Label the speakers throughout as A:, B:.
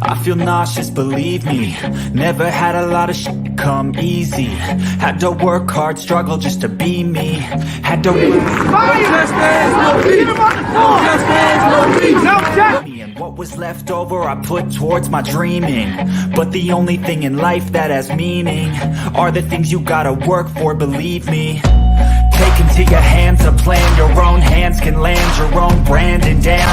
A: I feel nauseous, believe me. Never had a lot of shit come easy. Had to work hard, struggle just to be me. Had to and what was left over I put towards my dreaming. But the only thing in life that has meaning are the things you gotta work for, believe me. Take into your hands a plan, your own hands can land your own brand. And damn,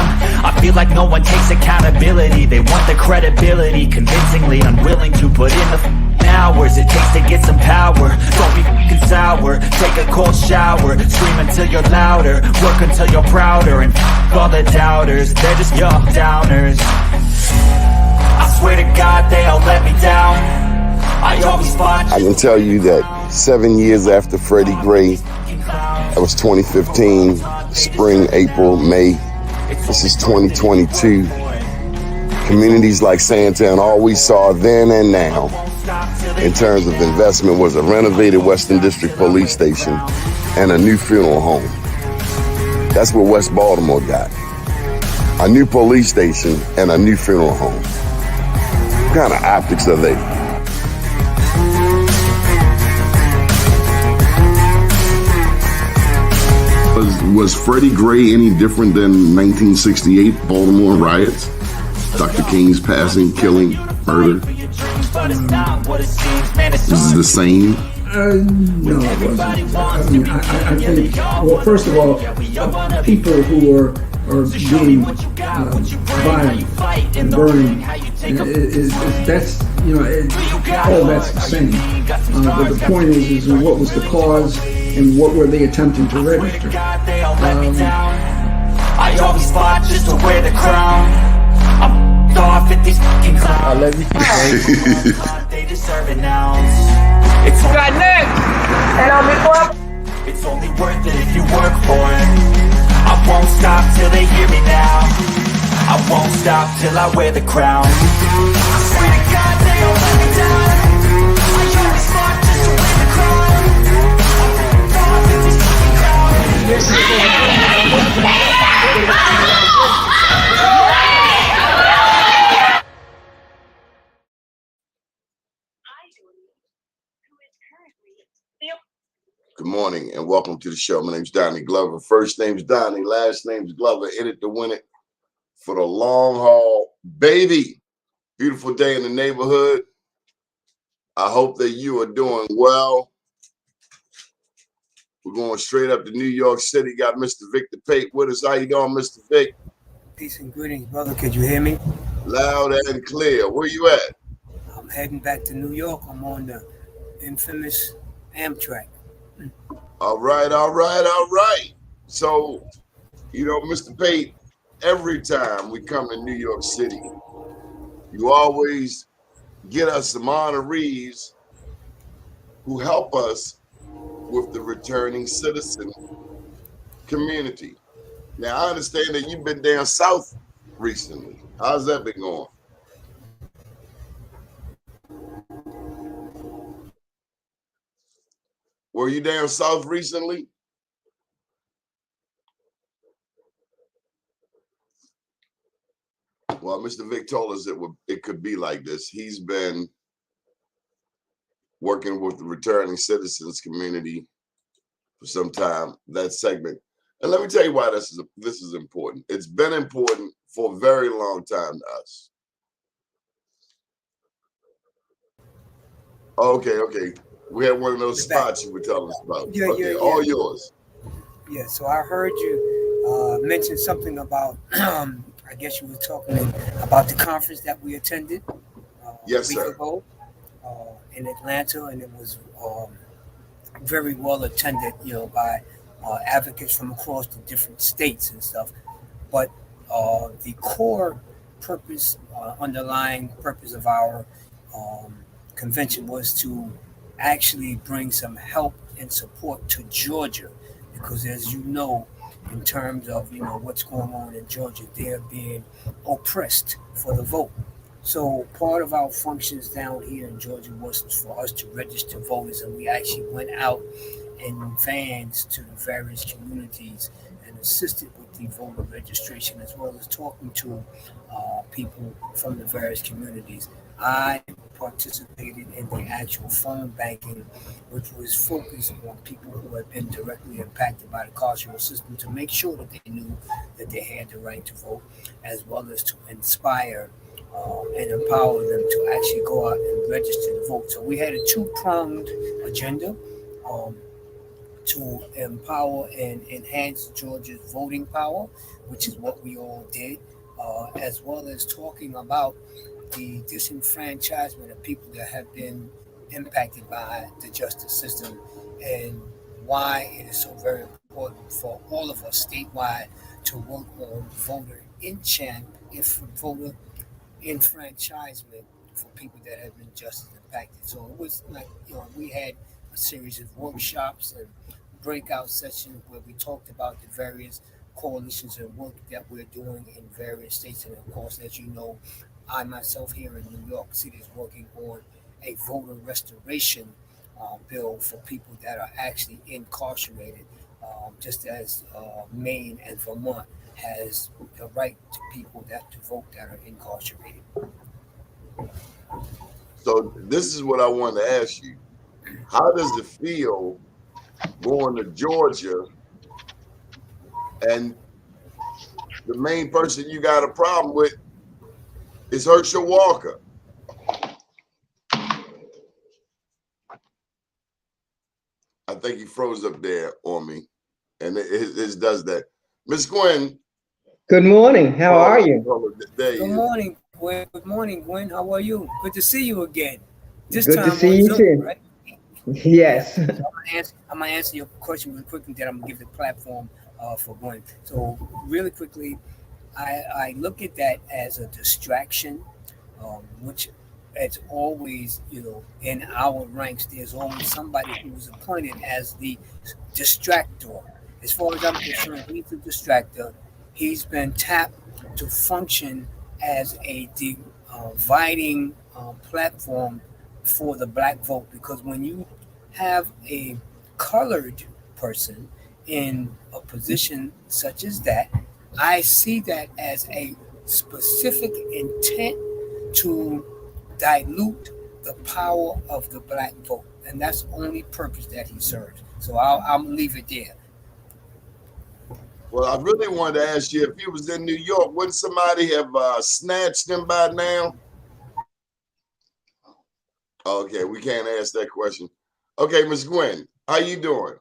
A: I feel like no one takes accountability. They want the credibility, convincingly unwilling to put in the hours it takes to get some power. Don't be f***ing sour, take a cold shower. Scream until you're louder, work until you're prouder. And f*** all the doubters, they're just young downers. I swear to God they all let me down. I always fought.
B: I can tell you that 7 years after Freddie Gray, that was 2015, spring, April, May. This is 2022. Communities like Sandtown, all we saw then and now in terms of investment was a renovated Western District Police Station and a new funeral home. That's what West Baltimore got. A new police station and a new funeral home. What kind of optics are they? Was Freddie Gray any different than 1968 Baltimore riots? Dr. King's passing, killing, murder? This is the same?
C: No, it wasn't. I mean, I think, well, first of all, people who are being violent and burning, that's, you know, all that's the same. But the point is what was the cause and what were they attempting to register?
A: I always fought just to wear the crown. I'm off at these fucking clowns.
D: I love you.
A: They deserve it now. It's
E: got next. And on before.
A: It's only worth it if you work for it. I won't stop till they hear me now. I won't stop till I wear the crown. I swear to God they all let me down. I always fought just to wear the crown. I'm off at these fucking clowns.
B: Good morning and welcome to the show. My name's Donnie Glover. First name's Donnie, last name's Glover. In it to win it for the long haul, baby. Beautiful day in the neighborhood. I hope that you are doing well. We're going straight up to New York City. Got Mr. Victor Pate with us. How you doing, Mr. Vic?
F: Peace and greetings, brother. Could you hear me?
B: Loud and clear. Where you at?
F: I'm heading back to New York. I'm on the infamous Amtrak.
B: All right. So, you know, Mr. Pate, every time we come to New York City, you always get us some honorees who help us with the returning citizen community. Now, I understand that you've been down south recently. How's that been going? Were you down south recently? Well, Mr. Vic told us it could be like this. He's been working with the returning citizens community for some time, that segment. And let me tell you why this is important. It's been important for a very long time to us. Okay. We had one of those spots you were telling us about.
F: Yeah.
B: All yours.
F: Yeah, so I heard you mention something about, I guess you were talking about the conference that we attended
B: Yes,
F: a week
B: sir.
F: ago in Atlanta, and it was very well attended, you know, by advocates from across the different states and stuff. But the core purpose, underlying purpose of our convention was to actually bring some help and support to Georgia, because as you know, in terms of, you know, what's going on in Georgia, they're being oppressed for the vote. So part of our functions down here in Georgia was for us to register voters, and we actually went out in vans to the various communities and assisted with the voter registration, as well as talking to people from the various communities. I participated in the actual phone banking, which was focused on people who had been directly impacted by the carceral system to make sure that they knew that they had the right to vote, as well as to inspire and empower them to actually go out and register to vote. So we had a two-pronged agenda. Um, to empower and enhance Georgia's voting power, which is what we all did, as well as talking about the disenfranchisement of people that have been impacted by the justice system and why it is so very important for all of us statewide to work on voter enfranchisement for people that have been justice impacted. So it was like, we had a series of workshops and breakout sessions where we talked about the various coalitions and work that we're doing in various states. And of course, as you know, I myself here in New York City is working on a voter restoration bill for people that are actually incarcerated, just as Maine and Vermont has the right to people that to vote that are incarcerated.
B: So this is what I wanted to ask you. How does it feel going to Georgia and the main person you got a problem with is Herschel Walker? I think he froze up there on me, and it does that. Miss Gwen.
D: Good morning. How are you?
F: Good morning, Gwen. Good morning, Gwen. How are you? Good to see you again.
D: This Good time to see you Zoom, too. Right? Yes.
F: Yeah. So I'm gonna answer your question really quickly. Then I'm gonna give the platform for Gwen. So really quickly, I look at that as a distraction, which it's always, in our ranks, there's always somebody who's appointed as the distractor. As far as I'm concerned, he's the distractor. He's been tapped to function as a dividing platform for the black vote, because when you have a colored person in a position such as that, I see that as a specific intent to dilute the power of the black vote, and that's the only purpose that he serves. So I'll leave it there.
B: Well, I really wanted to ask you, if he was in New York, wouldn't somebody have snatched him by now? Okay, we can't ask that question. Okay, Ms. Gwen, how you doing?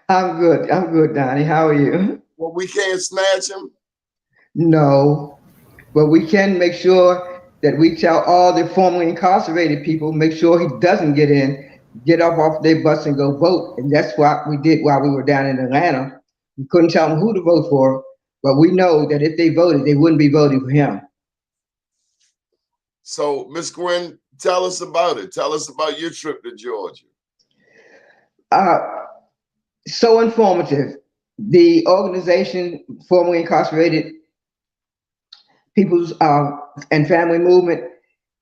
D: I'm good, Donnie. How are you?
B: Well, we can't snatch him?
D: No, but we can make sure that we tell all the formerly incarcerated people, make sure he doesn't get off their bus and go vote. And that's what we did while we were down in Atlanta. We couldn't tell them who to vote for, but we know that if they voted, they wouldn't be voting for him.
B: So, Ms. Gwen, tell us about it. Tell us about your trip to Georgia.
D: So informative. The organization, formerly incarcerated People's and Family Movement,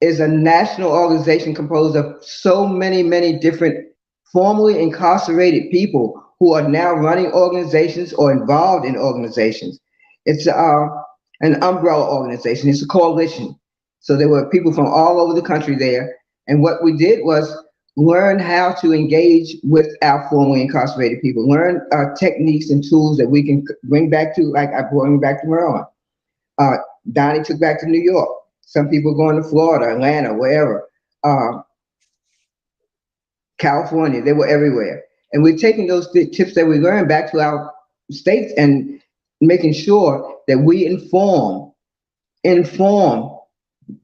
D: is a national organization composed of so many different formerly incarcerated people who are now running organizations or involved in organizations. It's an umbrella organization. It's a coalition. So there were people from all over the country there. And what we did was learn how to engage with our formerly incarcerated people, learn techniques and tools that we can bring back to, like I brought back to Maryland. Donnie took back to New York. Some people going to Florida, Atlanta, wherever. California, they were everywhere. And we're taking those tips that we learned back to our states and making sure that we inform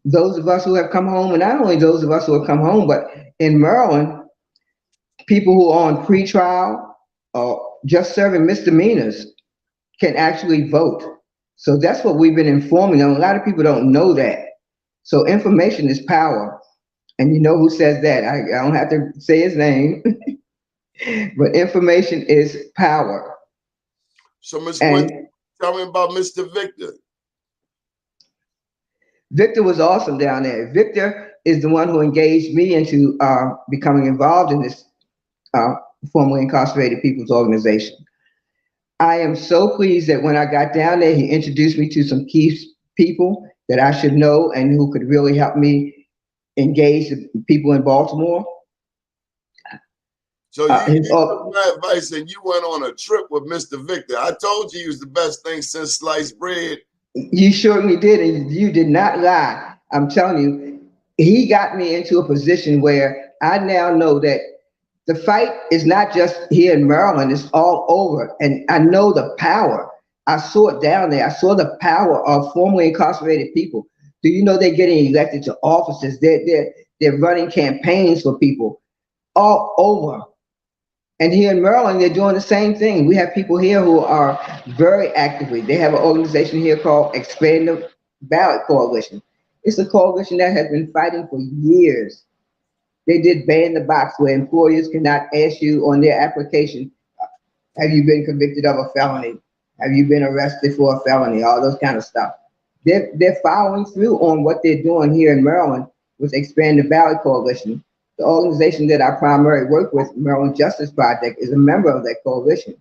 D: those of us who have come home, and not only those of us who have come home, but in Maryland, people who are on pretrial or just serving misdemeanors can actually vote. So that's what we've been informing them. A lot of people don't know that. So information is power. And you know who says that. I don't have to say his name, but information is power.
B: So, Ms. Gwen, tell me about Mr. Victor.
D: Victor was awesome down there. Victor is the one who engaged me into becoming involved in this formerly incarcerated people's organization. I am so pleased that when I got down there, he introduced me to some key people that I should know and who could really help me engage the people in Baltimore.
B: So you
D: His,
B: took my advice and you went on a trip with Mr. Victor. I told you he was the best thing since sliced bread.
D: you certainly did, and you did not lie. I'm telling you, he got me into a position where I now know that the fight is not just here in Maryland, it's all over. And I know the power. I saw it down there. I saw the power of formerly incarcerated people. Do you know they're getting elected to offices? They're running campaigns for people all over. And here in Maryland, they're doing the same thing. We have people here who are very actively. They have an organization here called Expand the Ballot Coalition. It's a coalition that has been fighting for years. They did ban the box where employers cannot ask you on their application, have you been convicted of a felony? Have you been arrested for a felony? All those kind of stuff. They're following through on what they're doing here in Maryland with Expand the Ballot Coalition. The organization that I primarily work with, Maryland Justice Project, is a member of that coalition.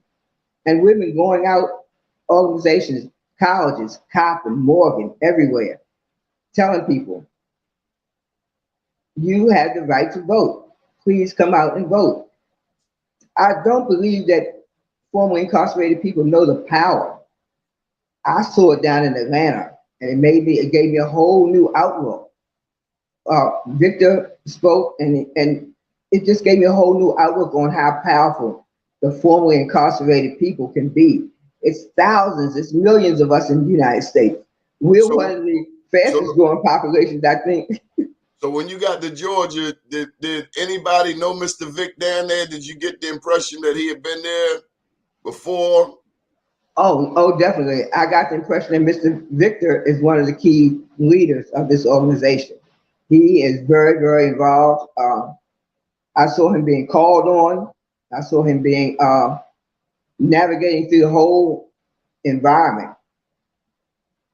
D: And we've been going out, organizations, colleges, Coppin, Morgan, everywhere, telling people, you have the right to vote. Please come out and vote. I don't believe that formerly incarcerated people know the power. I saw it down in Atlanta, and it gave me a whole new outlook. Victor spoke, and it just gave me a whole new outlook on how powerful the formerly incarcerated people can be. It's thousands, it's millions of us in the United States. We're one of the fastest growing populations, I think.
B: So when you got to Georgia, did anybody know Mr. Vic down there? Did you get the impression that he had been there before?
D: Oh, definitely. I got the impression that Mr. Victor is one of the key leaders of this organization. He is very, very involved. I saw him being called on. I saw him being navigating through the whole environment.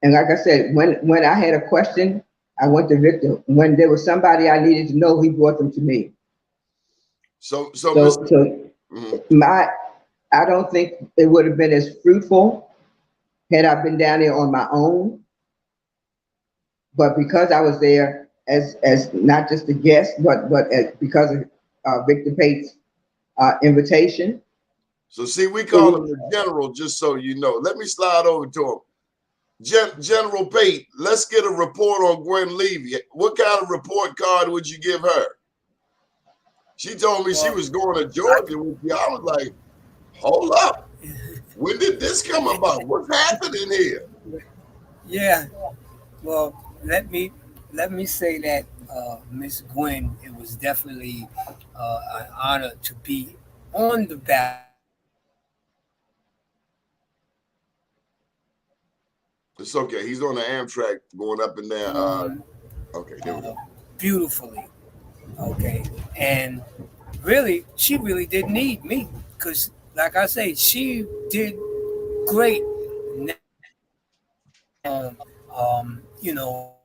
D: And like I said, when I had a question, I went to Victor. When there was somebody I needed to know, he brought them to me. So I don't think it would have been as fruitful had I been down there on my own. But because I was there as not just a guest, but because of Victor Pate's invitation.
B: So see, we call him the general, just so you know. Let me slide over to him. General Pate, let's get a report on Gwen Levi. What kind of report card would you give her? She told me she was going to Georgia with you. I was like, hold up. When did this come about? What's happening here?
F: Yeah. Well, let me say that Miss Gwen, it was definitely an honor to be on the ballot.
B: It's okay. He's on the Amtrak going up and down. Okay, there we go.
F: Beautifully. Okay. And really, she really didn't need me because, like I say, she did great. You know.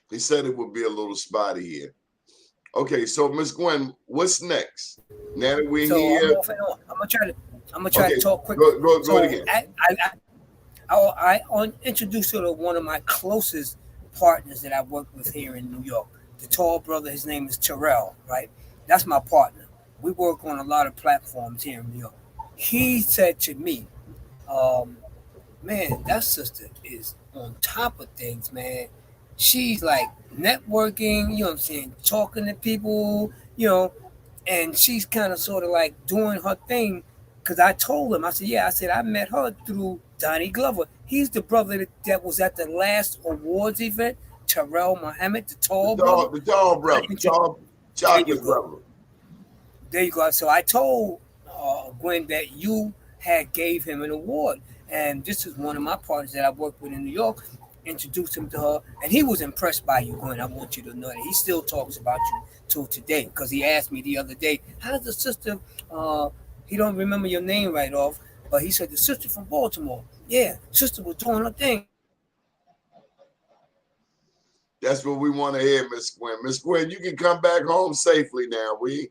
B: He said it would be a little spotty here. Okay, so Miss Gwen, what's next? Now that we're here,
F: I'm gonna try to talk quick.
B: Go again.
F: I introduced her to one of my closest partners that I work with here in New York. The tall brother, his name is Terrell, right? That's my partner. We work on a lot of platforms here in New York. He said to me, man, that sister is on top of things, man. She's like networking, you know what I'm saying, talking to people, and she's kind of sort of like doing her thing. Because I told him, I said, I met her through Donnie Glover. He's the brother that was at the last awards event, Terrell Muhammad, the tall brother.
B: The tall brother, chocolate brother.
F: There you go. So I told Gwen that you had gave him an award. And this is one of my partners that I work with in New York. Introduced him to her, and he was impressed by you, Gwen. I want you to know that. He still talks about you till today because he asked me the other day, how's the sister, he don't remember your name right off, but he said the sister from Baltimore. Yeah, sister was doing her thing.
B: That's what we want to hear, Miss Gwen. Miss Gwen, you can come back home safely now. We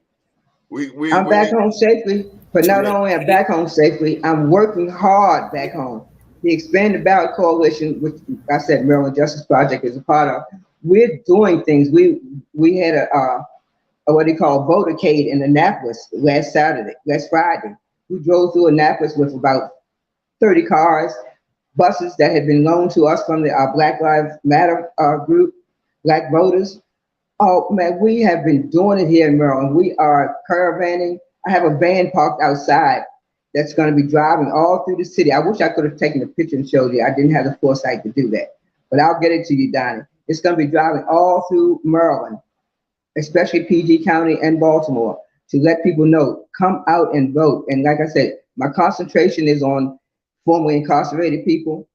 D: I'm back home safely, but not only I'm back home safely, I'm working hard back home. The Expanded Ballot Coalition, which I said Maryland Justice Project is a part of, we're doing things. We had a what they call votercade in Annapolis last Friday. We drove through Annapolis with about 30 cars, buses that had been loaned to us from the Black Lives Matter group, Black voters. Oh man, we have been doing it here in Maryland. We are caravanning. I have a van parked outside that's going to be driving all through the city. I wish I could have taken a picture and showed you. I didn't have the foresight to do that, but I'll get it to you, Donnie. It's going to be driving all through Maryland, especially PG County and Baltimore, to let people know, come out and vote. And like I said, my concentration is on formerly incarcerated people.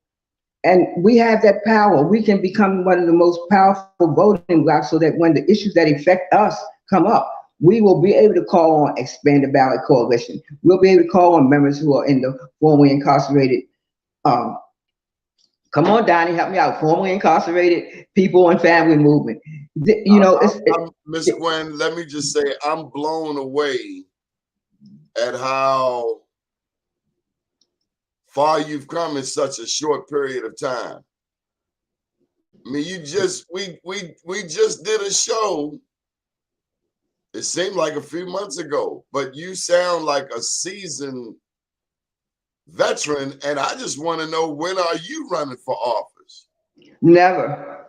D: And we have that power. We can become one of the most powerful voting blocks so that when the issues that affect us come up, we will be able to call on Expanded Ballot Coalition. We'll be able to call on members who are in the formerly incarcerated. Come on, Donnie, help me out. Formerly incarcerated people and family movement. You know,
B: Miss Gwen, let me just say, I'm blown away at how far you've come in such a short period of time. I mean, we just did a show. It seemed like a few months ago, but you sound like a seasoned veteran, and I just want to know, when are you running for office?
D: Never,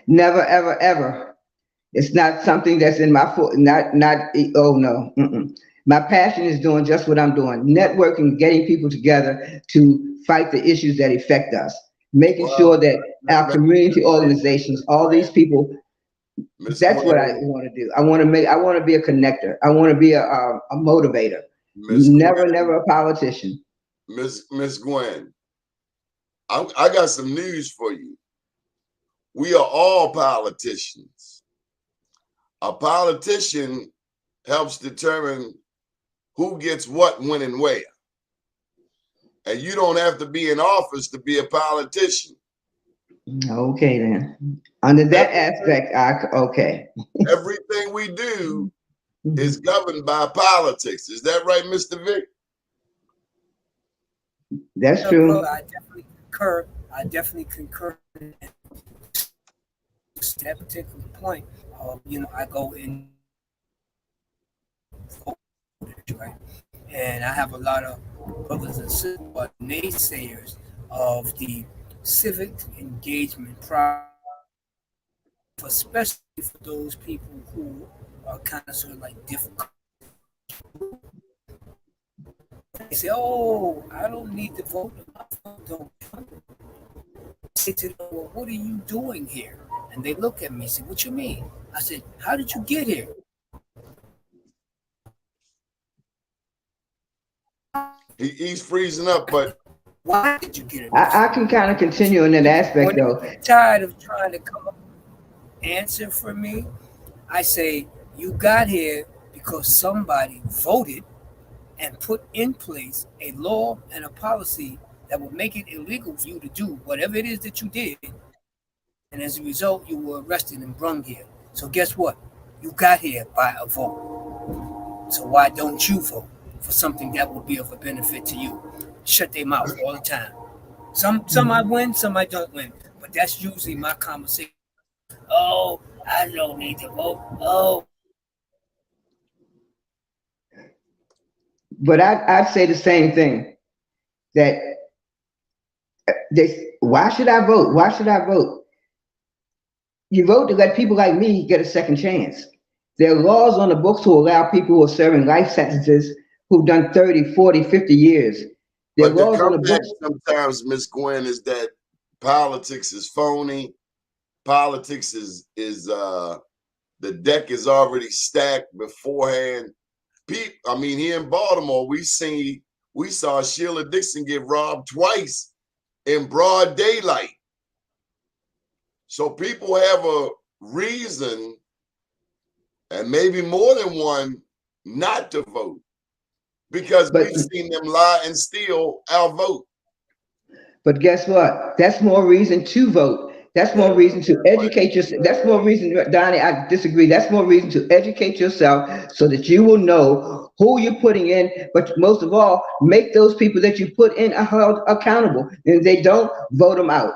D: ever, ever. It's not something that's in my foot. Oh no. My passion is doing just what I'm doing: networking, getting people together to fight the issues that affect us, making sure that our community organizations, all these people. That's what I want to do. I want to be a connector. I want to be a motivator. Never a politician.
B: Miss Gwen, I got some news for you. We are all politicians. A politician helps determine who gets what, when, and where. And you don't have to be in office to be a politician.
D: Okay, then. Under that aspect, okay.
B: Everything we do is governed by politics. Is that right, Mr. Vic?
D: That's true.
F: Bro, I definitely concur. To that particular point, I go in, right, and I have a lot of brothers and sisters, but naysayers of the civic engagement process, especially for those people who are kind of sort of like difficult. They say, "Oh, I don't need to vote. My vote don't count." I say to them, "Well, what are you doing here?" And they look at me and say, "What you mean?" I said, "How did you get here?"
B: He's freezing up, but
F: why did you get it?
D: I can kind of continue in that aspect, though.
F: Tired of trying to come up with an answer for me. I say, you got here because somebody voted and put in place a law and a policy that would make it illegal for you to do whatever it is that you did. And as a result, you were arrested and brung here. So guess what? You got here by a vote. So why don't you vote for something that will be of a benefit to you? Shut their mouth all the time. Some I win, some I don't win. But that's usually my conversation. Oh, I don't need to vote. Oh.
D: But I'd say the same thing. That why should I vote? Why should I vote? You vote to let people like me get a second chance. There are laws on the books to allow people who are serving life sentences who've done 30, 40, 50 years.
B: But the comeback sometimes, Miss Gwen, is that politics is phony. Politics is the deck is already stacked beforehand. I mean, here in Baltimore, we saw Sheila Dixon get robbed twice in broad daylight. So people have a reason, and maybe more than one, not to vote, because we've seen them lie and steal our vote.
D: But guess what? That's more reason to vote. That's more reason to educate yourself. That's more reason, Donnie, I disagree. That's more reason to educate yourself so that you will know who you're putting in. But most of all, make those people that you put in are held accountable. And if they don't, vote them out.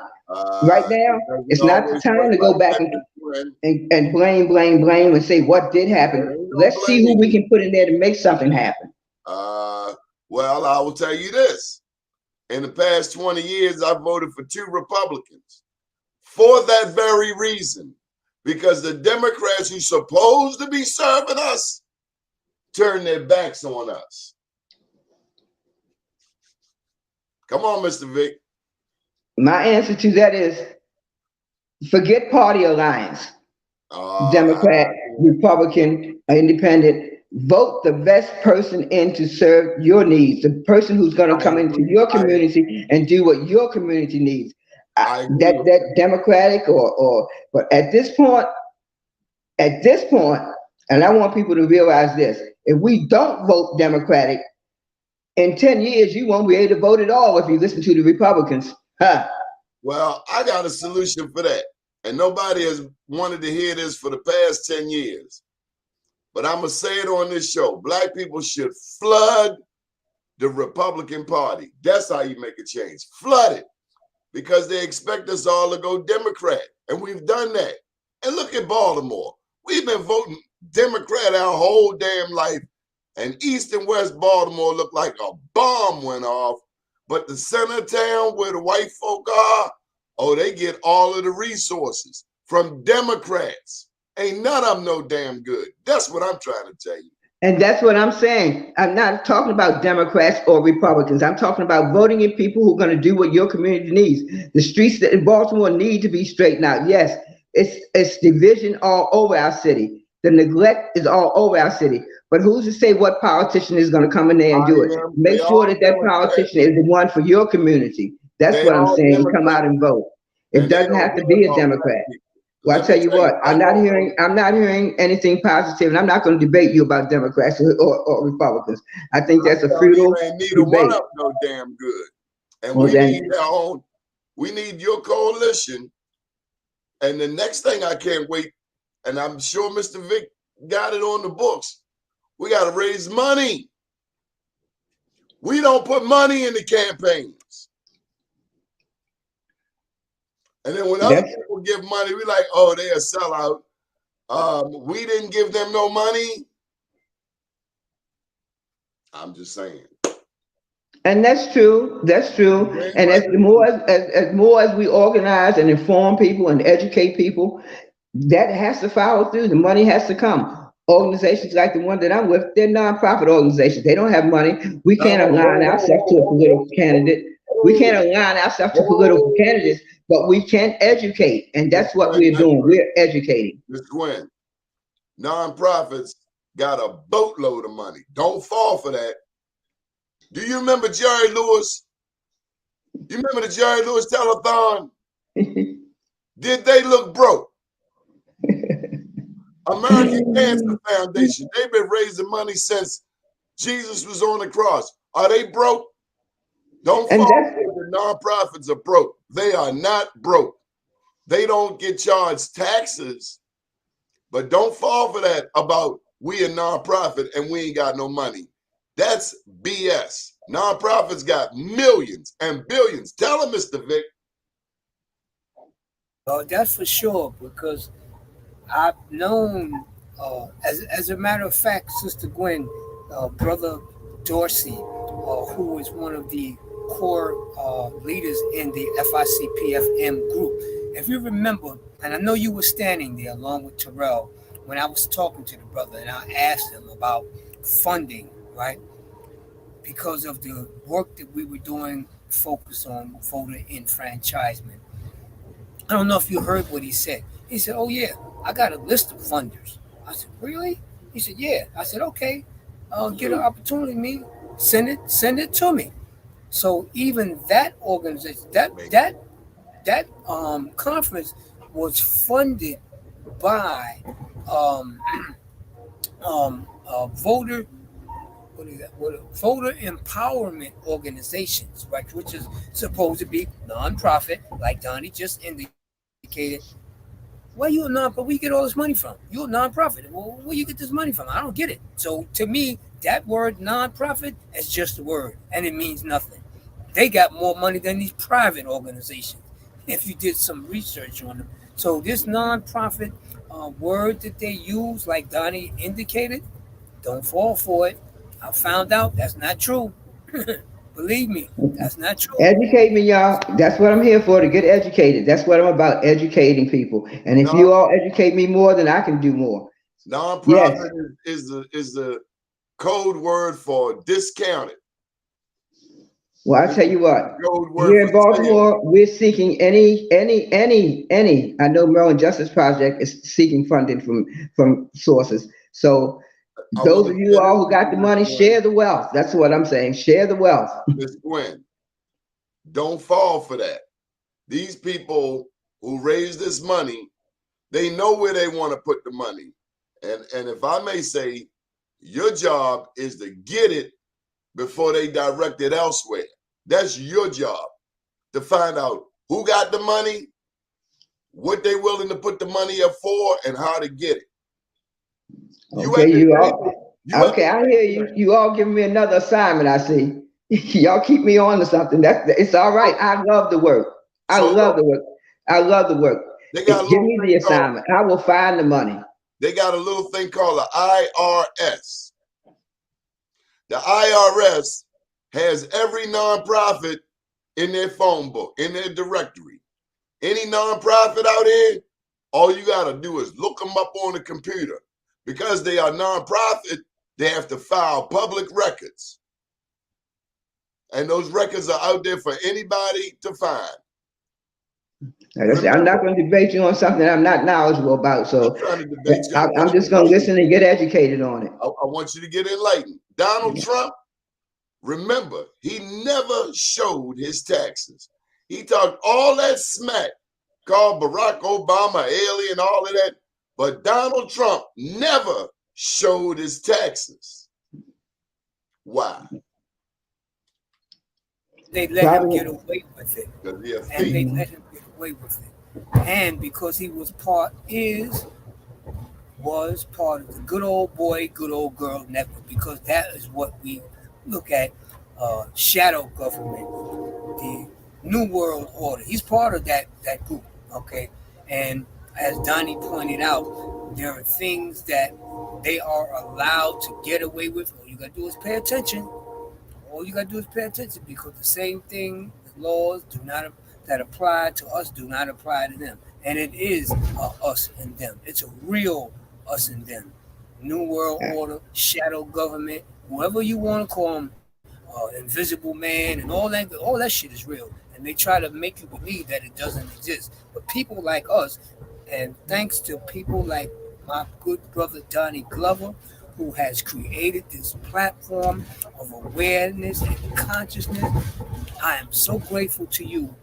D: Right now,
B: It doesn't
D: it's not the
B: always
D: time
B: work
D: to go
B: like
D: back
B: that,
D: and,
B: Mr. Gwen.
D: and blame and say what did happen.
B: There ain't no
D: Let's see who we
B: blaming.
D: can put in there to make something happen.
B: Well, I will tell you this. In the past 20 years, I voted for 2 Republicans for that very reason. Because the Democrats who supposed to be serving us turn their backs on us. Come on, Mr. Vic.
D: My answer to that is forget party alliance. Democrat, Republican, Independent. Vote the best person in to serve your needs. The person who's going to come into your community and do what your community needs. That Democratic but at this point, and I want people to realize this: if we don't vote Democratic, in 10 years you won't be able to vote at all if you listen to the Republicans. Huh?
B: Well, I got a solution for that. And nobody has wanted to hear this for the past 10 years. But I'm going to say it on this show. Black people should flood the Republican Party. That's how you make a change. Flood it. Because they expect us all to go Democrat. And we've done that. And look at Baltimore. We've been voting Democrat our whole damn life. And East and West Baltimore look like a bomb went off. But the center of town where the white folk are, oh, they get all of the resources from Democrats. Ain't none of them no damn good. That's what I'm trying to tell you.
D: And that's what I'm saying. I'm not talking about Democrats or Republicans. I'm talking about voting in people who are going to do what your community needs. The streets that in Baltimore need to be straightened out. Yes, it's division all over our city. The neglect is all over our city. But who's to say what politician is going to come in there and do it? Make sure that politician is the one for your community. That's what I'm saying. Come out and vote. It doesn't have to be a Democrat. Well, I tell you what, I'm not hearing anything positive, and I'm not going to debate you about Democrats or Republicans. I think that's a futile
B: neither one of them no damn good. And we need your coalition. And the next thing I can't wait, and I'm sure Mr. Vic got it on the books, we got to raise money. We don't put money in the campaigns. And then when other people give money, we like, oh, they're a sellout. We didn't give them no money. I'm just saying.
D: And that's true. That's true. And as more as we organize and inform people and educate people, that has to follow through. The money has to come. Organizations like the one that I'm with, they're nonprofit organizations. They don't have money. We can't align ourselves to a political candidate. We can't align ourselves to political candidates, but we can educate. And that's what we're doing. We're educating.
B: Ms. Gwen, nonprofits got a boatload of money. Don't fall for that. Do you remember Jerry Lewis? You remember the Jerry Lewis telethon? Did they look broke? American Cancer Foundation, they've been raising money since Jesus was on the cross. Are they broke? Don't fall for the nonprofits are broke. They are not broke. They don't get charged taxes, but don't fall for that about we a nonprofit and we ain't got no money. That's BS. Nonprofits got millions and billions. Tell them, Mr. Vic.
F: That's for sure, because I've known, as a matter of fact, Sister Gwen, Brother Dorsey, who is one of the core leaders in the FICPFM group. If you remember, and I know you were standing there along with Terrell when I was talking to the brother, and I asked him about funding, right? Because of the work that we were doing, focused on voter enfranchisement. I don't know if you heard what he said. He said, oh yeah, I got a list of funders. I said, really? He said, yeah. I said, okay, get an opportunity, me, send it to me. So even that organization, that conference was funded by voter voter empowerment organizations, right? Which is supposed to be nonprofit, like Donnie just indicated, educated. Why you a non-profit? Where you get all this money from? You a non-profit. Well, where you get this money from? I don't get it. So to me, that word non-profit is just a word, and it means nothing. They got more money than these private organizations. If you did some research on them, so this non-profit word that they use, like Donnie indicated, don't fall for it. I found out that's not true. Believe me, that's not true.
D: Educate me, y'all. That's what I'm here for, to get educated. That's what I'm about, educating people. And if
B: Non
D: you all educate me more, then I can do more. Yes.
B: nonprofit is the code word for discounted.
D: Well, I tell you what,
B: Code word
D: here in
B: for sale.
D: Baltimore, we're seeking any. I know Maryland Justice Project is seeking funding from sources. So
B: I
D: those
B: want
D: of
B: to
D: you
B: share
D: all
B: this
D: who
B: with
D: got the
B: you,
D: money,
B: Miss Gwen.
D: share the wealth. That's what I'm saying. Share the wealth.
B: Miss Gwen, don't fall for that. These people who raise this money, they know where they want to put the money. And if I may say, your job is to get it before they direct it elsewhere. That's your job, to find out who got the money, what they willing to put the money up for, and how to get it. You
D: Okay,
B: at the
D: you
B: table.
D: all.
B: You at
D: Okay,
B: the
D: I hear
B: table.
D: you. You all giving me another assignment. I see. Y'all keep me on to something. It's all right. I love the work. I
B: So
D: love
B: look,
D: the work. I love the work.
B: they got a
D: Give
B: little
D: me the
B: thing called
D: assignment. I will find the money.
B: they got a little thing called the IRS. The IRS has every nonprofit in their phone book, in their directory. Any nonprofit out here, all you got to do is look them up on the computer. Because they are nonprofit, they have to file public records. And those records are out there for anybody to find.
D: Like I said, I'm not
B: Remember,
D: going to debate you on something I'm not knowledgeable about.
B: I'm
D: So
B: trying to debate you. I
D: I'm
B: want you
D: just
B: to
D: going to
B: get
D: listen and get educated on it.
B: I want you to get enlightened. Donald Trump, remember, he never showed his taxes. He talked all that smack, called Barack Obama alien, all of that. But Donald Trump never showed his taxes. Why?
F: They let him
D: Probably.
F: get away with it,
B: Because he a
F: and
B: thief.
F: they let him get away with it, and because he was part of the good old boy, good old girl network, because that is what we look at, shadow government, the New World Order. He's part of that group, okay? And as Donnie pointed out, there are things that they are allowed to get away with. All you gotta do is pay attention. All you gotta do is pay attention, because the same thing, the laws do not that apply to us do not apply to them, and it is us and them. It's a real us and them. New World Order, shadow government, whoever you want to call them, invisible man, and all that. All that shit is real, and they try to make you believe that it doesn't exist. But people like us, and thanks to people like my good brother Donnie Glover, who has created this platform of awareness and consciousness. I am so grateful to you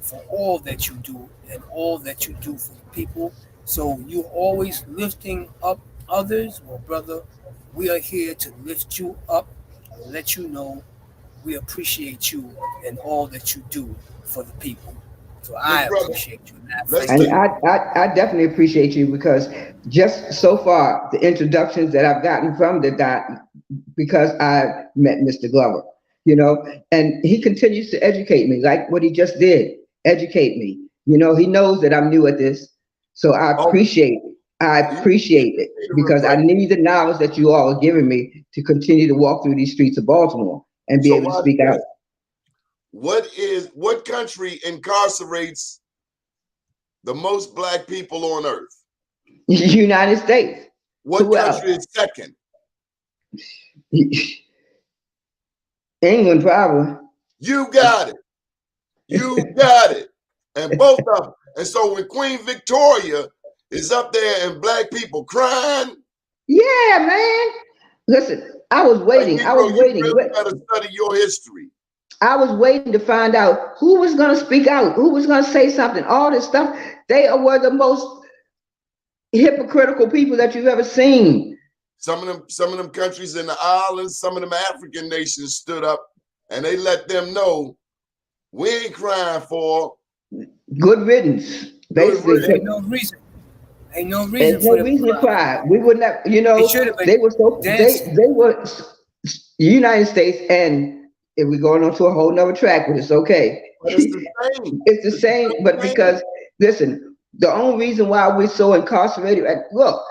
F: for all that you do and all that you do for the people. So you're always lifting up others. Well, brother, we are here to lift you up and let you know we appreciate you and all that you do for the people. So I
B: Big brother,
F: appreciate you. And I
B: let's
F: thank
D: And
B: take
F: you.
D: I definitely appreciate you, because just so far, the introductions that I've gotten from the dot, because I met Mr. Glover, and he continues to educate me, like what he just did, educate me. He knows that I'm new at this. So I
B: oh,
D: appreciate it. I
B: you
D: appreciate it,
B: need to
D: because I
B: reflect.
D: need the knowledge that you all are giving me to continue to walk through these streets of Baltimore and be
B: So
D: able to
B: watch
D: speak out.
B: this. What country incarcerates the most black people on earth?
D: United States.
B: What
D: Who else?
B: country is second?
D: England, probably.
B: You got it. You got it. And both of them. And so when Queen Victoria is up there and black people crying,
D: Yeah, man. Listen, I was
B: like,
D: waiting. I
B: Negro,
D: was
B: you
D: waiting.
B: really got to study your history.
D: I was waiting to find out who was going to speak out, who was going to say something. All this stuff. They were the most hypocritical people that you've ever seen.
B: Some of them countries in the islands, some of them African nations stood up and they let them know we ain't crying for
D: Good riddance. Basically,
F: Ain't no reason. Ain't no
D: there's
F: reason
D: no
F: for them to
D: reason to
F: cry.
D: cry. We would not,
F: It should have been
D: they were so
F: dancing.
D: they were United States, and if we're going on to a whole nother track, but it's okay.
B: But it's the same.
D: It's the same, but because listen, the only reason why we're so incarcerated, look,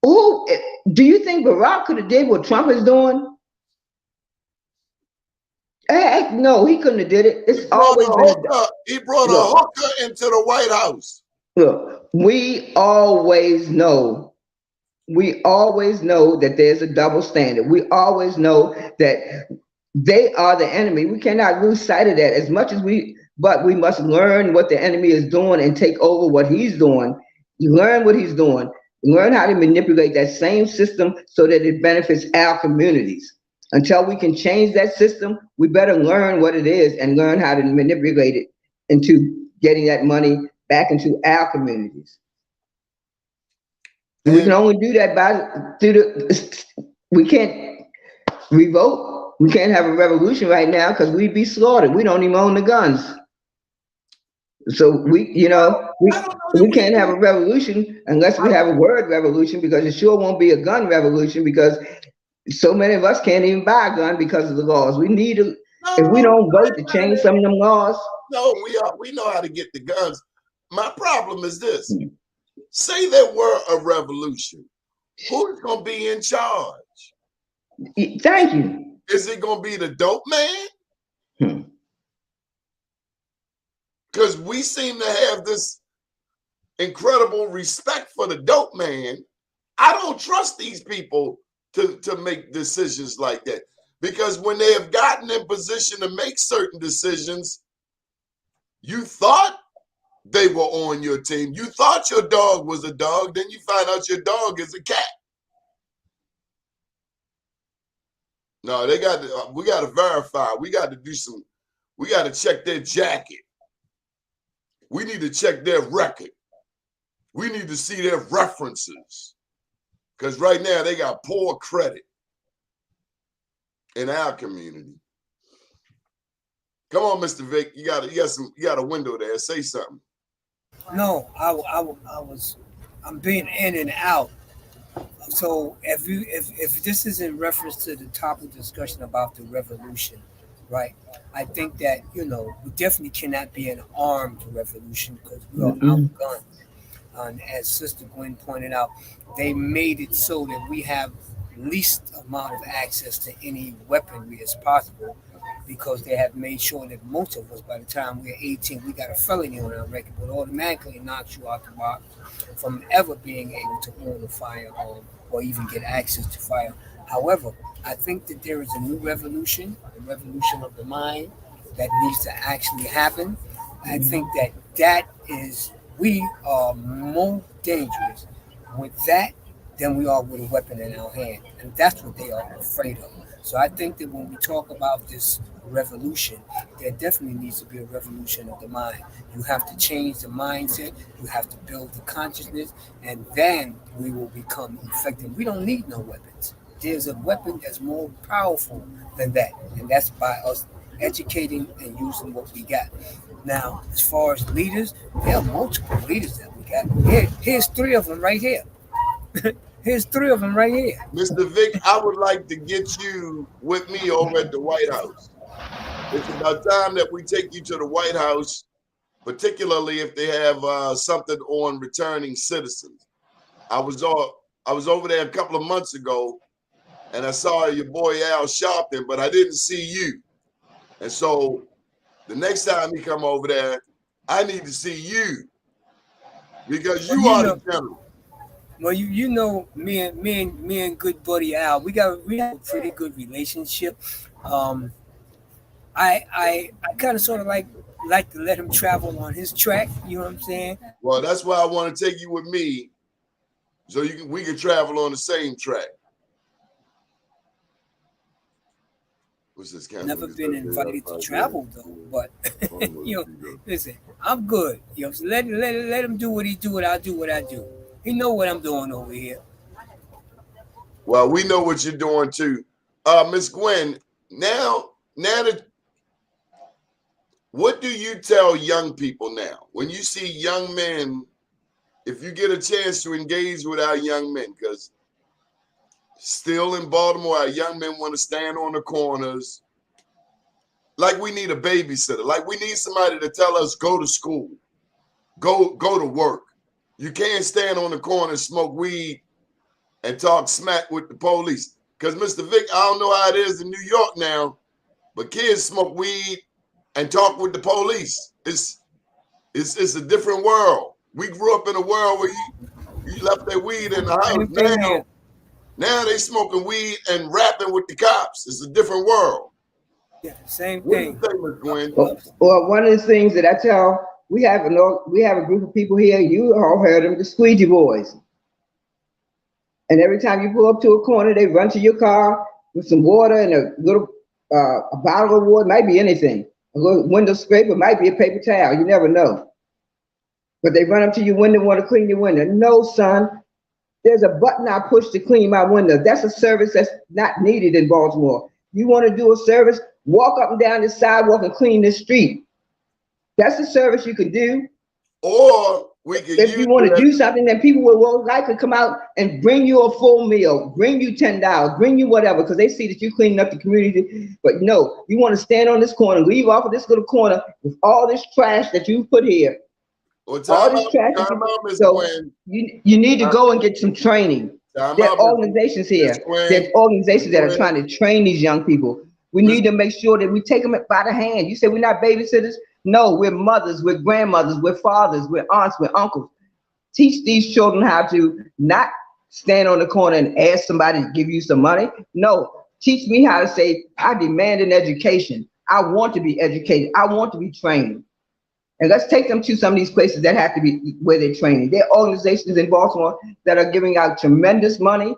D: who do you think Barack could have did what Trump is doing? Heck, no, he couldn't have did it. It's always been
B: He brought a
D: look,
B: hooker into the White House.
D: look. We always know that there's a double standard. We always know that they are the enemy. We cannot lose sight of that as much as but we must learn what the enemy is doing and take over what he's doing. You learn what he's doing. Learn how to manipulate that same system so that it benefits our communities. Until we can change that system, we better learn what it is and learn how to manipulate it into getting that money back into our communities. And we can only do that we can't revolt. We can't have a revolution right now because we'd be slaughtered. We don't even own the guns. So we can't have a revolution unless we have a word revolution, because it sure won't be a gun revolution because so many of us can't even buy a gun because of the laws. We need to, if we don't vote to change some of them laws.
B: No, we know how to get the guns. My problem is this. Say there were a revolution. Who's going to be in charge?
D: Thank you.
B: Is it going to be the dope man? Because we seem to have this incredible respect for the dope man. I don't trust these people to make decisions like that. Because when they have gotten in position to make certain decisions, you thought they were on your team. You thought your dog was a dog. Then you find out your dog is a cat. No, we got to verify. We got to check their jacket. We need to check their record. We need to see their references. Because right now they got poor credit in our community. Come on, Mr. Vic. You got a window there. Say something.
F: No, I'm being in and out. So if this is in reference to the topic discussion about the revolution, right? I think that we definitely cannot be an armed revolution because we are outgunned. And as Sister Gwen pointed out, they made it so that we have least amount of access to any weaponry as possible, because they have made sure that most of us, by the time we're 18, we got a felony on our record, but automatically knocks you out the box from ever being able to own a firearm or even get access to fire. However, I think that there is a new revolution, a revolution of the mind that needs to actually happen. I think that is, we are more dangerous with that than we are with a weapon in our hand. And that's what they are afraid of. So I think that when we talk about this revolution, there definitely needs to be a revolution of the mind. You have to change the mindset, you have to build the consciousness, and then we will become effective. We don't need no weapons. There's a weapon that's more powerful than that, and that's by us educating and using what we got. Now, as far as leaders, there are multiple leaders that we got. Here's three of them right here. Here's three of them right here.
B: Mr. Vic, I would like to get you with me over at the White House. It's about time that we take you to the White House, particularly if they have something on returning citizens. I was over there a couple of months ago, and I saw your boy Al Sharpton, but I didn't see you. And so the next time he come over there, I need to see you, because you are the general.
F: Well, you know me and good buddy Al, we have a pretty good relationship. I kind of sort of like to let him travel on his track. You know what I'm saying?
B: Well, that's why I want to take you with me, so we can travel on the same track. What's this?
F: Never been invited to travel though, but listen, I'm good. So let him do what he do, and I'll do what I do. He know what I'm doing over here.
B: Well, we know what you're doing too. Miss Gwen, now that What do you tell young people now? When you see young men, if you get a chance to engage with our young men, because still in Baltimore, our young men want to stand on the corners. Like we need a babysitter. Like we need somebody to tell us, go to school, go to work. You can't stand on the corner, smoke weed, and talk smack with the police. Because Mr. Vic, I don't know how it is in New York now, but kids smoke weed and talk with the police. It's a different world. We grew up in a world where you left their weed in the house. Now they smoking weed and rapping with the cops. It's a different world.
F: Yeah, same
B: What
F: thing.
B: do you think, Gwen?
D: Well, one of the things that I tell, we have a group of people here. You all heard them, the Squeegee Boys. And every time you pull up to a corner, they run to your car with some water and a little a bottle of water. Might be anything. A little window scraper, might be a paper towel. You never know. But they run up to your window and want to clean your window. No, son. There's a button I push to clean my window. That's a service that's not needed in Baltimore. You want to do a service? Walk up and down the sidewalk and clean the street. That's a service you could do.
B: Or we could
D: if you want to do something, then people will likely come out and bring you a full meal, bring you $10, bring you whatever, because they see that you're cleaning up the community. But no, you want to stand on this corner, leave off of this little corner with all this trash that you put here.
B: Well,
D: all this trash. So you need to go and get some training. There are organizations here. There's organizations that are trying to train these young people. We need to make sure that we take them by the hand. You say we're not babysitters? No, we're mothers, we're grandmothers, we're fathers, we're aunts, we're uncles. Teach these children how to not stand on the corner and ask somebody to give you some money. No, teach me how to say, I demand an education. I want to be educated. I want to be trained. And let's take them to some of these places that have to be where they're training. There are organizations in Baltimore that are giving out tremendous money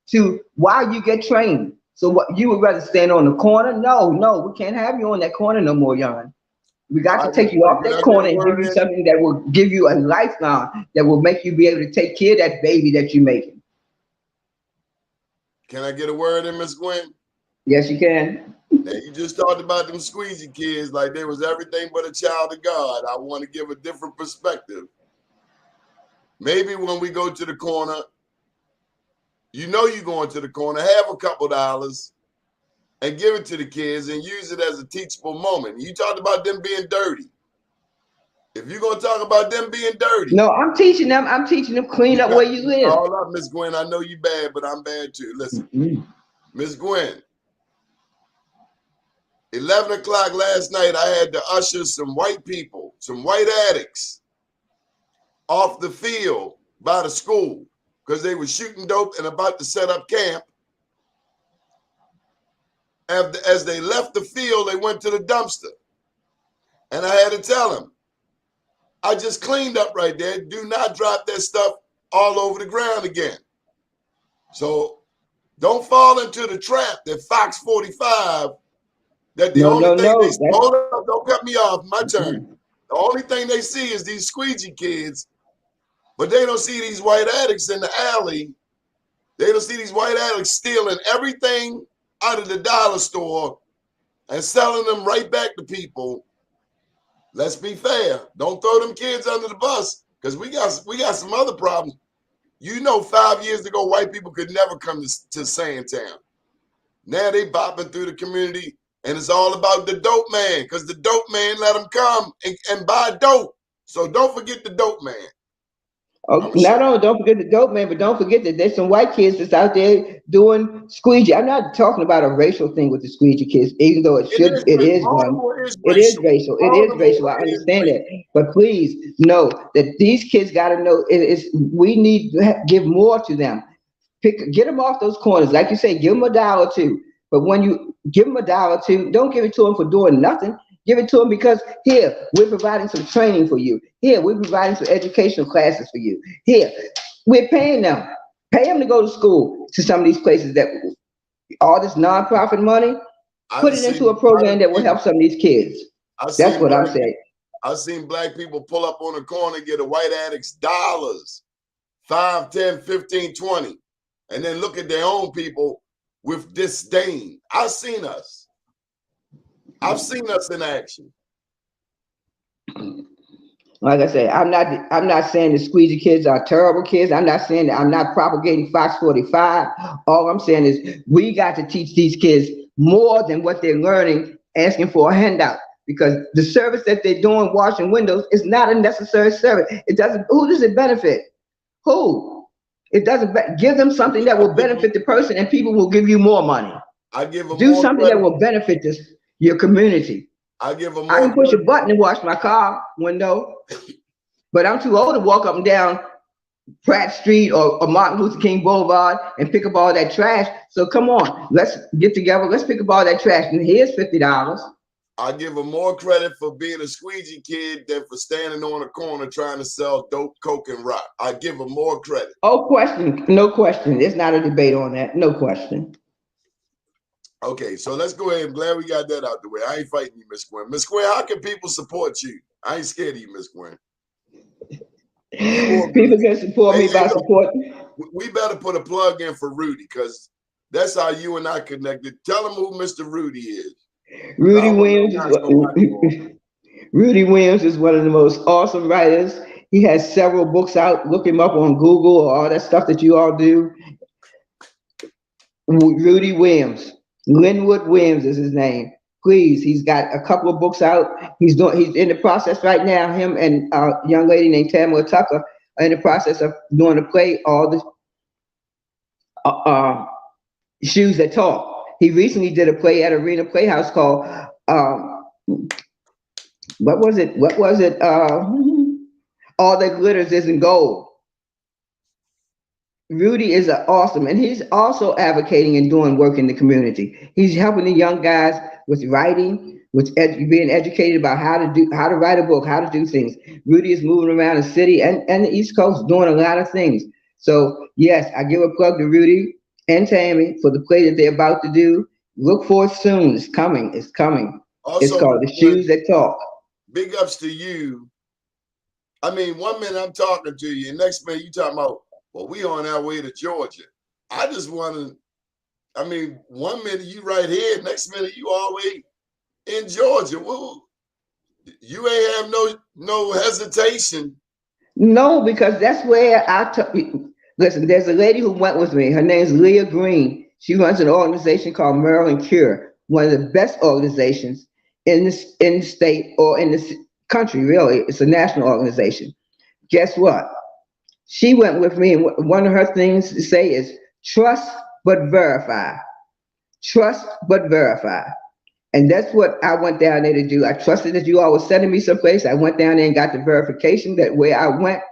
D: to while you get trained. So what, you would rather stand on the corner? No, we can't have you on that corner no more, Jan. We got to take you off that corner and give you something that will give you a lifeline, that will make you be able to take care of that baby that you're making.
B: Can I get a word in, Miss Gwen?
D: Yes, you can.
B: Now, you just talked about them squeezy kids like they was everything but a child of God. I want to give a different perspective. Maybe when we go to the corner, you know you're going to the corner, have a couple dollars and give it to the kids and use it as a teachable moment. You talked about them being dirty. If you're going to talk about them being dirty.
D: No, I'm teaching them clean up where you live.
B: All up, Miss Gwen. I know you bad, but I'm bad too. Listen, Miss Gwen, 11 o'clock last night, I had to usher some white people, some white addicts, off the field by the school because they were shooting dope and about to set up camp. As they left the field, they went to the dumpster. And I had to tell them, I just cleaned up right there. Do not drop that stuff all over the ground again. So don't fall into the trap that Fox 45, that the only thing they see, hold up, don't cut me off, my turn. The only thing they see is these squeegee kids, but they don't see these white addicts in the alley. They don't see these white addicts stealing everything out of the dollar store and selling them right back to people. Let's be fair. Don't throw them kids under the bus because we got some other problems. You know, 5 years ago, white people could never come to Sandtown. Now they bopping through the community, and it's all about the dope man because the dope man let them come and buy dope. So don't forget the dope man.
D: Oh, not only don't forget the dope man, but don't forget that there's some white kids that's out there doing squeegee. I'm not talking about a racial thing with the squeegee kids, even though it is one. It is racial. It is racial. I understand that. But please know that these kids got to know we need to give more to them. Get them off those corners. Like you say, give them $1 or $2. But when you give them $1 or $2, don't give it to them for doing nothing. Give it to them because here, we're providing some training for you. Here, we're providing some educational classes for you. Here, we're paying them. Pay them to go to school to some of these places that all this nonprofit money, put it into a program that will help some of these kids. That's what I'm saying.
B: I've seen black people pull up on the corner and get a white addict's dollars, 5, 10, 15, 20, and then look at their own people with disdain. I've seen us in action.
D: Like I said, I'm not saying the squeegee kids are terrible kids. I'm not saying that. I'm not propagating Fox 45. All I'm saying is we got to teach these kids more than what they're learning, asking for a handout. Because the service that they're doing, washing windows, is not a necessary service. It doesn't. Who does it benefit? Who? It doesn't give them something that will benefit the person, and people will give you more money.
B: I give them
D: Do
B: more
D: something
B: credit.
D: that will benefit your community.
B: I give them
D: I
B: more
D: can push a
B: credit.
D: button and wash my car window, but I'm too old to walk up and down Pratt Street or Martin Luther King Boulevard and pick up all that trash. So come on, let's get together. Let's pick up all that trash. And here's $50.
B: I give them more credit for being a squeegee kid than for standing on a corner trying to sell dope, coke, and rock. I give them more credit.
D: Oh, question. No question. There's not a debate on that. No question.
B: Okay, so let's go ahead. I'm glad we got that out the way. I ain't fighting you, Miss Gwen. Miss Gwen, how can people support you? I ain't scared of you, Miss Gwen.
D: People can support me by supporting.
B: We better put a plug in for Rudy, because that's how you and I connected. Tell them who Mr. Rudy is.
D: Rudy Williams is one of the most awesome writers. He has several books out. Look him up on Google or all that stuff that you all do. Rudy Williams. Linwood Williams is his name. Please, he's got a couple of books out. He's in the process right now. Him and a young lady named Tamara Tucker are in the process of doing a play, all the Shoes That Talk. He recently did a play at Arena Playhouse called what was it? All That Glitters Isn't Gold. Rudy is awesome, and he's also advocating and doing work in the community. He's helping the young guys with writing, with being educated about how to write a book, how to do things. Rudy is moving around the city and the East Coast doing a lot of things. So yes, I give a plug to Rudy and Tammy for the play that they're about to do. Look for it soon. It's coming. It's coming. Also, it's called The Shoes That Talk.
B: Big ups to you. I mean, one minute I'm talking to you, and next minute you talking about, well, we on our way to Georgia. I just want to, I mean, one minute you right here, next minute you all the way in Georgia. Well, you ain't have no hesitation.
D: No, because that's where listen, there's a lady who went with me. Her name's Leah Green. She runs an organization called Maryland Cure, one of the best organizations in the state or in the country, really. It's a national organization. Guess what? She went with me, and one of her things to say is trust but verify. Trust but verify. And that's what I went down there to do. I trusted that you all were sending me someplace. I went down there and got the verification that where I went,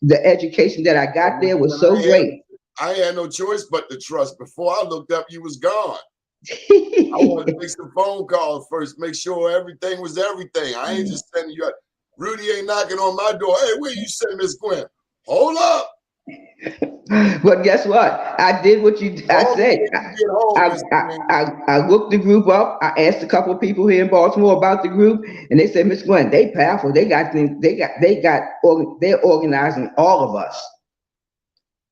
D: the education that I got there was so great.
B: I had no choice but to trust. Before I looked up, you was gone. I wanted to make some phone calls first, make sure everything was everything. I ain't just sending you out. Rudy ain't knocking on my door. Hey, where you send Miss Gwen? Hold up.
D: But guess what? I did what I said. I looked the group up. I asked a couple of people here in Baltimore about the group, and they said, Miss Gwen, they powerful. They got things. They're organizing all of us,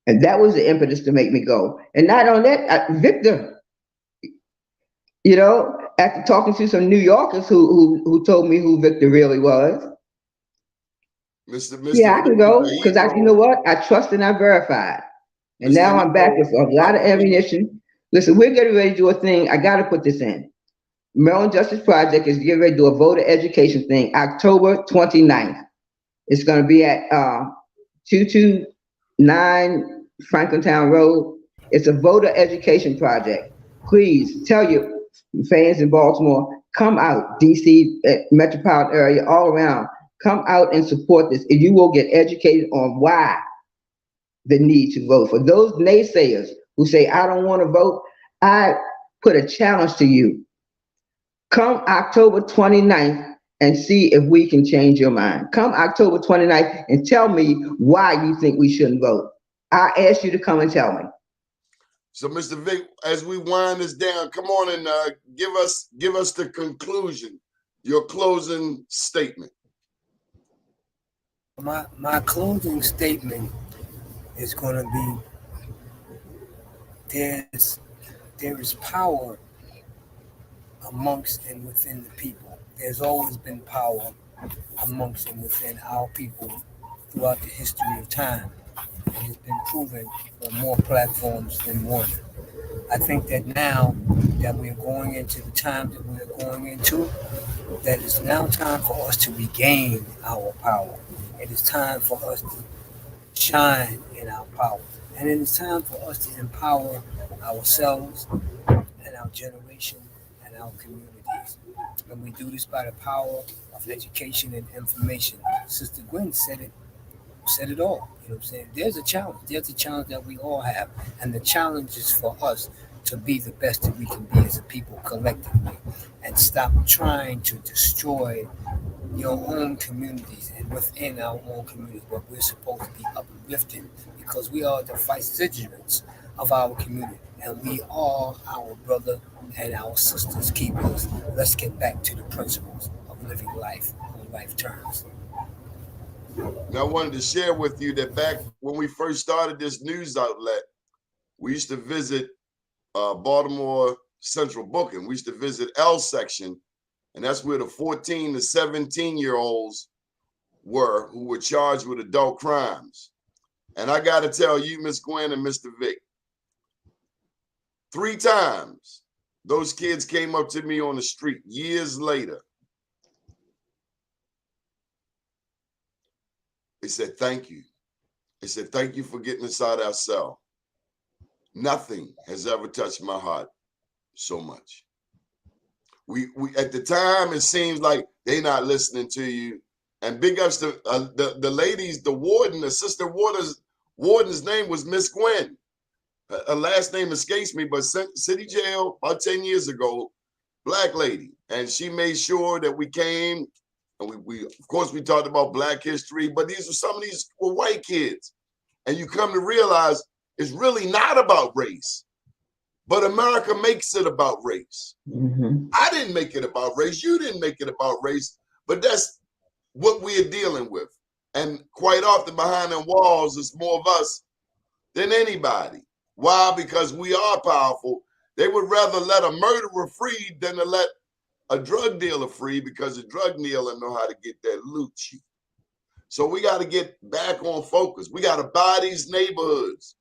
D: and that was the impetus to make me go. And not on that, Victor. You know, after talking to some New Yorkers who told me who Victor really was. Mr. Yeah, I can go because you know what? I trust and I verified. And now I'm back with a lot of ammunition. Listen, we're getting ready to do a thing. I got to put this in. Maryland Justice Project is getting ready to do a voter education thing, October 29th. It's going to be at 229 Franklintown Road. It's a voter education project. Please tell your fans in Baltimore, come out, DC, metropolitan area, all around. Come out and support this, and you will get educated on why the need to vote. For those naysayers who say, I don't want to vote, I put a challenge to you. Come October 29th and see if we can change your mind. Come October 29th and tell me why you think we shouldn't vote. I ask you to come and tell me.
B: So, Mr. Vic, as we wind this down, come on and give us the conclusion, your closing statement.
F: My closing statement is going to be there is power amongst and within the people. There's always been power amongst and within our people throughout the history of time. And it's been proven on more platforms than one. I think that now that we're going into the time that we're going into, that it's now time for us to regain our power. It is time for us to shine in our power. And it is time for us to empower ourselves and our generation and our communities. And we do this by the power of education and information. Sister Gwen said it all. You know what I'm saying? There's a challenge. There's a challenge that we all have. And the challenge is for us to be the best that we can be as a people collectively and stop trying to destroy your own communities and within our own communities, but we're supposed to be uplifting because we are the vicegerents of our community and we are our brother and our sisters keepers. Let's get back to the principles of living life on life terms.
B: Now, I wanted to share with you that back when we first started this news outlet, we used to visit Baltimore Central Booking. We used to visit L section, and that's where the 14 to 17-year-olds were who were charged with adult crimes. And I got to tell you, Miss Gwen and Mr. Vic, 3 times those kids came up to me on the street years later. They said, thank you. They said, thank you for getting us out of our cell. Nothing has ever touched my heart so much. We at the time, it seems like they not listening to you. And big ups to the ladies, the warden, the sister warden's name was Miss Gwen. Her last name escapes me, but city jail about 10 years ago, black lady. And she made sure that we came, and we of course, we talked about black history, but some of these were white kids. And you come to realize it's really not about race, but America makes it about race. Mm-hmm. I didn't make it about race. You didn't make it about race, but that's what we are dealing with. And quite often behind them walls, it's more of us than anybody. Why? Because we are powerful. They would rather let a murderer free than to let a drug dealer free, because a drug dealer know how to get that loot cheap. So we got to get back on focus. We got to buy these neighborhoods.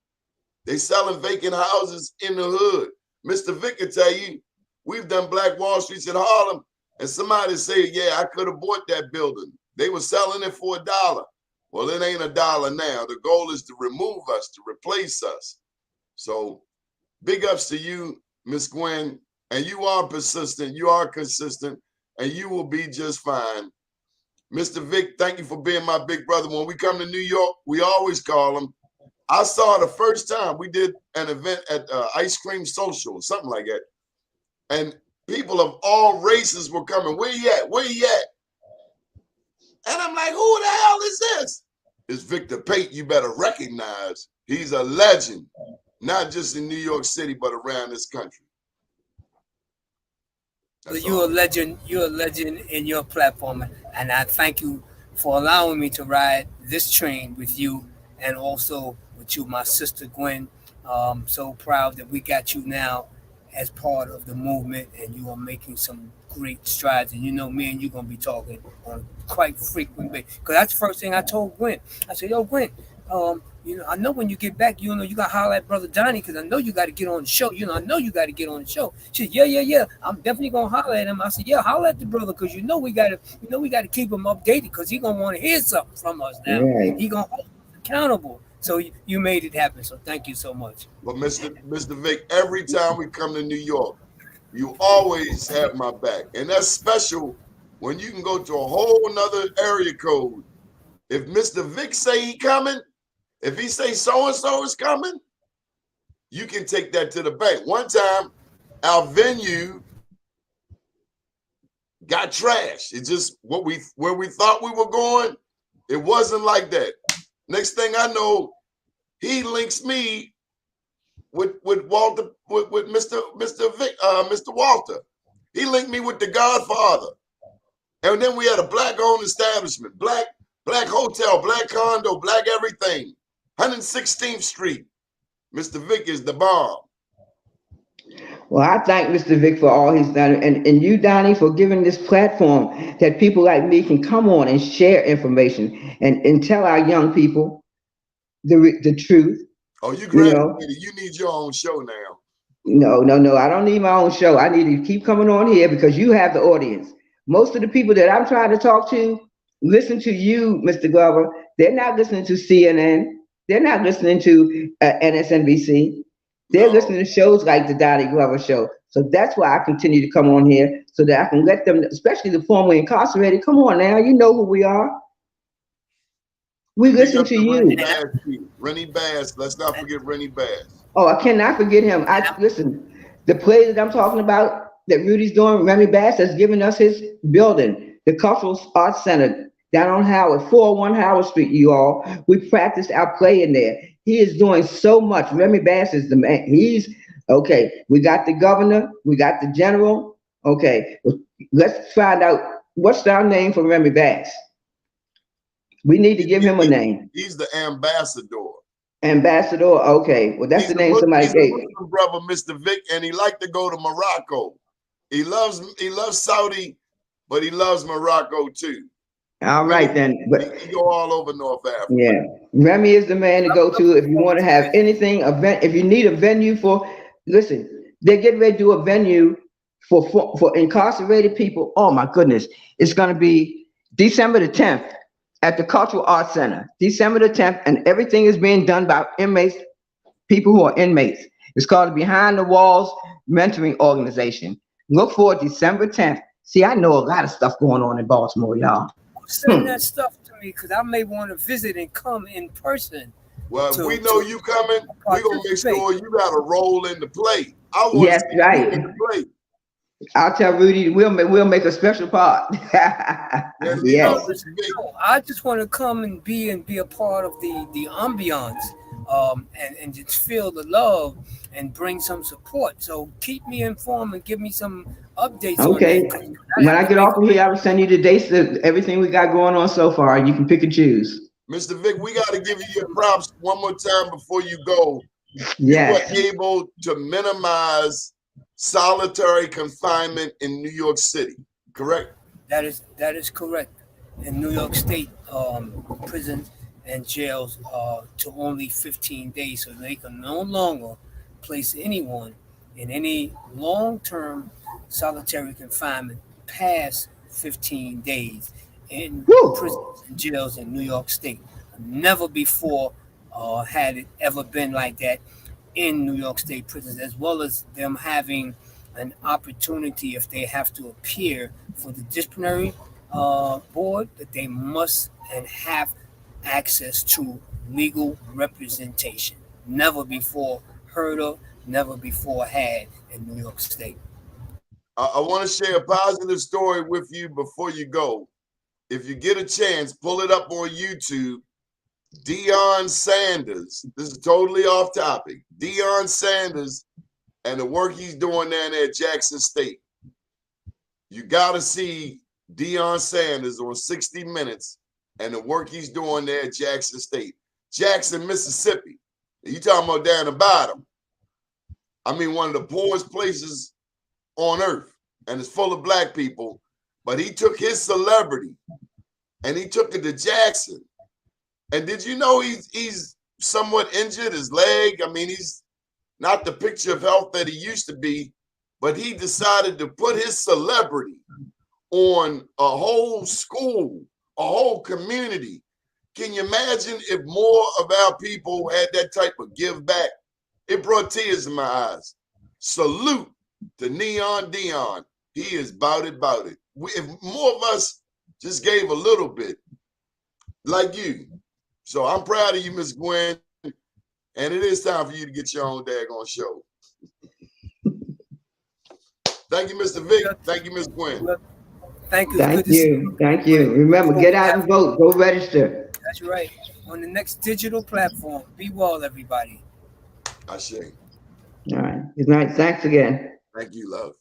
B: They selling vacant houses in the hood. Mr. Vic can tell you, we've done Black Wall Streets in Harlem, and somebody say, yeah, I could have bought that building. They were selling it for $1. Well, it ain't $1 now. The goal is to remove us, to replace us. So big ups to you, Miss Gwen. And you are persistent, you are consistent, and you will be just fine. Mr. Vic, thank you for being my big brother. When we come to New York, we always call him. I saw the first time we did an event at Ice Cream Social or something like that. And people of all races were coming. Where you at? Where you at? And I'm like, who the hell is this? It's Victor Pate. You better recognize he's a legend, not just in New York City, but around this country.
F: So you're a legend. You're a legend in your platform, and I thank you for allowing me to ride this train with you, and also with you, my sister Gwen. So proud that we got you now as part of the movement, and you are making some great strides. And you know, me and you gonna be talking on quite frequent basis. Because that's the first thing I told Gwen. I said, "Yo, Gwen, you know, I know when you get back, you know, you got to holler at Brother Donnie, because I know you got to get on the show. You know, I know you got to get on the show." She said, yeah. I'm definitely going to holler at him. I said, yeah, holler at the brother, because you know we got to keep him updated, because he's going to want to hear something from us now. Right. He's going to hold us accountable. So you made it happen. So thank you so much.
B: Well, Mr. Vic, every time we come to New York, you always have my back. And that's special when you can go to a whole nother area code. If Mr. Vic say he coming, if he say so-and-so is coming, you can take that to the bank. One time, our venue got trashed. It just where we thought we were going, it wasn't like that. Next thing I know, he links me with Walter, with Mr. Walter. He linked me with the Godfather. And then we had a black-owned establishment, black hotel, black condo, black everything. 116th Street. Mr. Vic is the bomb.
D: Well, I thank Mr. Vic for all he's done, and you, Donnie, for giving this platform that people like me can come on and share information and tell our young people the truth.
B: Oh, you
D: You know,
B: graduated. You need your own show now.
D: no, no, no. I don't need my own show. I need to keep coming on here because you have the audience. Most of the people that I'm trying to talk to listen to you, Mr. Glover. They're not listening to CNN. They're not listening to NSNBC. They're
B: No.
D: listening to shows like the Donnie Glover Show. So that's why I continue to come on here so that I can let them, especially the formerly incarcerated, come on now. You know who we are. We
B: Big
D: listen
B: up
D: to
B: to Rennie
D: you.
B: Bass, too. Rennie Bass. Let's not forget Rennie Bass.
D: Oh, I cannot forget him. I listen. The play that I'm talking about that Rudy's doing, Remy Bass has given us his building, the Cultural Arts Center down on Howard, 401 Howard Street. You all, we practiced our play in there. He is doing so much. Remy Bass is the man. He's okay. We got the governor. We got the general. Okay, well, let's find out what's our name for Remy Bass. We need to give him a name.
B: He's the ambassador.
D: Ambassador. Okay, well that's the name somebody
B: He's
D: gave.
B: a Muslim brother, Mr. Vic, and he liked to go to Morocco. He loves Saudi, but he loves Morocco too.
D: All right then. But
B: he go all over North Africa.
D: yeah, Remy is the man to go to if you want to have anything event. If you need a venue for, listen, they're getting ready to do a venue for incarcerated people. Oh my goodness, it's going to be December the 10th at the Cultural Arts Center. December the 10th, and everything is being done by inmates, people who are inmates. It's called the Behind the Walls Mentoring Organization. Look for December 10th. See, I know a lot of stuff going on in Baltimore, y'all.
F: Send that stuff to me because I may want to visit and come in person.
B: Well, if we know you coming, we're going to make sure you got a role in the play. I want
D: yes,
B: to see
D: right.
B: you in the play.
D: I'll tell Rudy we'll make a special part. Yes.
F: I just want to come and be a part of the ambiance, and just feel the love and bring some support. So keep me informed and give me some updates.
D: Okay.
F: On that.
D: When I get off of here, I will send you the dates of everything we got going on so far. You can pick and choose.
B: Mr. Vic, we got to give you your props one more time before you go.
D: Yes.
B: You were able to minimize solitary confinement in New York City, correct?
F: That is correct. In New York State, prisons and jails to only 15 days, so they can no longer place anyone in any long-term solitary confinement past 15 days in prisons and jails in New York State. Never before had it ever been like that in New York State prisons, as well as them having an opportunity if they have to appear for the disciplinary board that they must and have access to legal representation. Never before heard of, never before had in New York State.
B: I want to share a positive story with you before you go. If you get a chance, pull it up on YouTube. Deion Sanders, this is totally off topic. Deion Sanders and the work he's doing down there at Jackson State. You got to see Deion Sanders on 60 Minutes and the work he's doing there at Jackson State. Jackson, Mississippi. You talking about down the bottom. I mean, one of the poorest places on earth, and it's full of black people. But he took his celebrity and he took it to Jackson. And did you know he's somewhat injured, his leg? I mean, he's not the picture of health that he used to be, but he decided to put his celebrity on a whole school, a whole community. Can you imagine if more of our people had that type of give back? It brought tears in my eyes. Salute to Neon Deion. He is bout it. If more of us just gave a little bit, like you. So I'm proud of you, Miss Gwen. And it is time for you to get your own daggone show. Thank you, Mr. Vic. Thank you, Miss Gwen.
F: Thank you.
D: Thank you. Remember, get out and vote. Go register.
F: That's right. On the next digital platform. Be well, everybody.
B: I say.
D: All right. Good night. Thanks again.
B: Thank you, love.